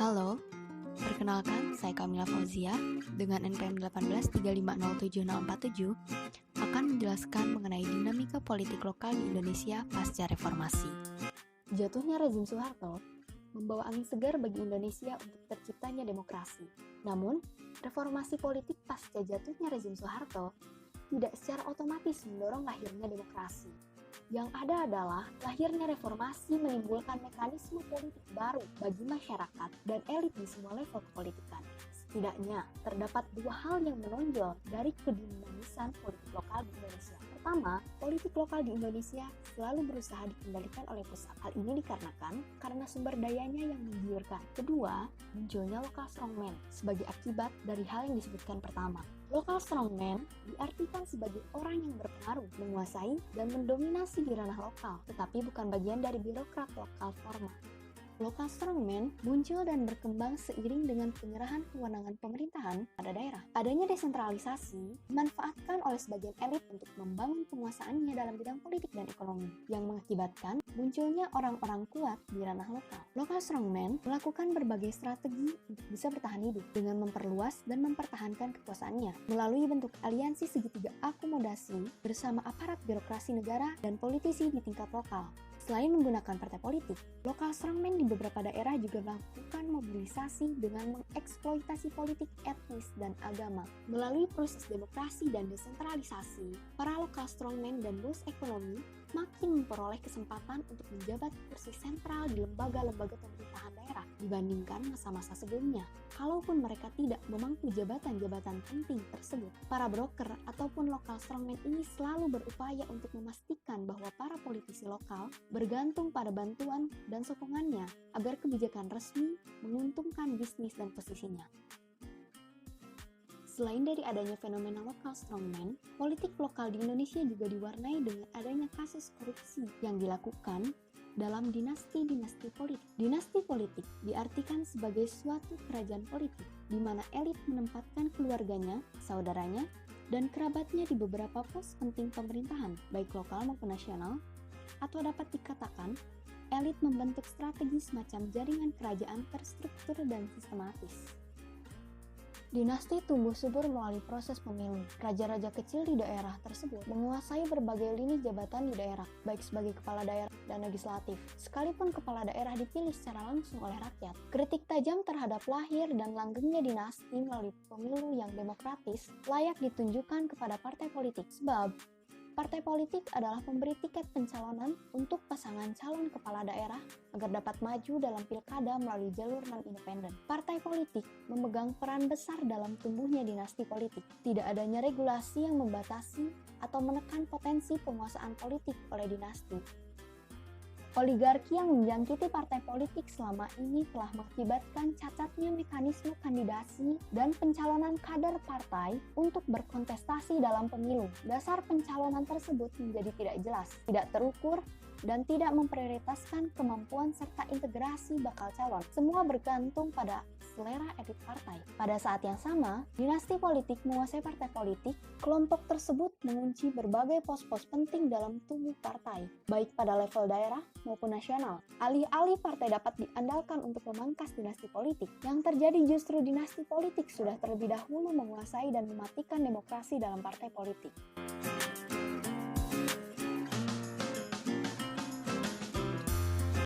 Halo, perkenalkan saya Kamila Fauzia dengan NPM 183507047 akan menjelaskan mengenai dinamika politik lokal di Indonesia pasca reformasi. Jatuhnya rezim Soeharto membawa angin segar bagi Indonesia untuk terciptanya demokrasi. Namun, reformasi politik pasca jatuhnya rezim Soeharto tidak secara otomatis mendorong lahirnya demokrasi. Yang ada adalah lahirnya reformasi menimbulkan mekanisme politik baru bagi masyarakat dan elit di semua level kepolitikan. Setidaknya, terdapat dua hal yang menonjol dari kedinamisan politik lokal di Indonesia. Pertama, politik lokal di Indonesia selalu berusaha dikendalikan oleh pusat. Hal ini dikarenakan karena sumber dayanya yang menggiurkan. Kedua, munculnya local strongman sebagai akibat dari hal yang disebutkan pertama. Local strongman diartikan sebagai orang yang berpengaruh, menguasai, dan mendominasi di ranah lokal, tetapi bukan bagian dari birokrat lokal formal. Local strongman muncul dan berkembang seiring dengan penyerahan kewenangan pemerintahan pada daerah. Adanya desentralisasi dimanfaatkan oleh sebagian elit untuk membangun penguasaannya dalam bidang politik dan ekonomi, yang mengakibatkan munculnya orang-orang kuat di ranah lokal. Local strongman melakukan berbagai strategi untuk bisa bertahan hidup dengan memperluas dan mempertahankan kekuasaannya melalui bentuk aliansi segitiga akomodasi bersama aparat birokrasi negara dan politisi di tingkat lokal. Selain menggunakan partai politik, local strongman di beberapa daerah juga melakukan mobilisasi dengan mengeksploitasi politik etnis dan agama. Melalui proses demokrasi dan desentralisasi, para local strongman dan bos ekonomi makin memperoleh kesempatan untuk menjabat kursi sentral di lembaga-lembaga pemerintahan daerah dibandingkan masa-masa sebelumnya. Kalaupun mereka tidak memangku jabatan-jabatan penting tersebut, para broker ataupun local strongman ini selalu berupaya untuk memastikan bahwa para politisi lokal bergantung pada bantuan dan sokongannya agar kebijakan resmi menguntungkan bisnis dan posisinya. Selain dari adanya fenomena local strongman, politik lokal di Indonesia juga diwarnai dengan adanya kasus korupsi yang dilakukan dalam dinasti-dinasti politik. Dinasti politik diartikan sebagai suatu kerajaan politik di mana elit menempatkan keluarganya, saudaranya, dan kerabatnya di beberapa pos penting pemerintahan, baik lokal maupun nasional, atau dapat dikatakan elit membentuk strategi semacam jaringan kerajaan terstruktur dan sistematis. Dinasti tumbuh subur melalui proses pemilu. Raja-raja kecil di daerah tersebut menguasai berbagai lini jabatan di daerah, baik sebagai kepala daerah dan legislatif. Sekalipun kepala daerah dipilih secara langsung oleh rakyat, kritik tajam terhadap lahir dan langgengnya dinasti melalui pemilu yang demokratis layak ditunjukkan kepada partai politik. Sebab partai politik adalah pemberi tiket pencalonan untuk pasangan calon kepala daerah agar dapat maju dalam pilkada melalui jalur non-independen. Partai politik memegang peran besar dalam tumbuhnya dinasti politik. Tidak adanya regulasi yang membatasi atau menekan potensi penguasaan politik oleh dinasti. Oligarki yang menjangkiti partai politik selama ini telah mengakibatkan cacatnya mekanisme kandidasi dan pencalonan kader partai untuk berkontestasi dalam pemilu. Dasar pencalonan tersebut menjadi tidak jelas, tidak terukur, dan tidak memprioritaskan kemampuan serta integrasi bakal calon. Semua bergantung pada selera elit partai. Pada saat yang sama, dinasti politik menguasai partai politik. Kelompok tersebut mengunci berbagai pos-pos penting dalam tubuh partai, baik pada level daerah maupun nasional. Alih-alih partai dapat diandalkan untuk memangkas dinasti politik, yang terjadi justru dinasti politik sudah terlebih dahulu menguasai dan mematikan demokrasi dalam partai politik.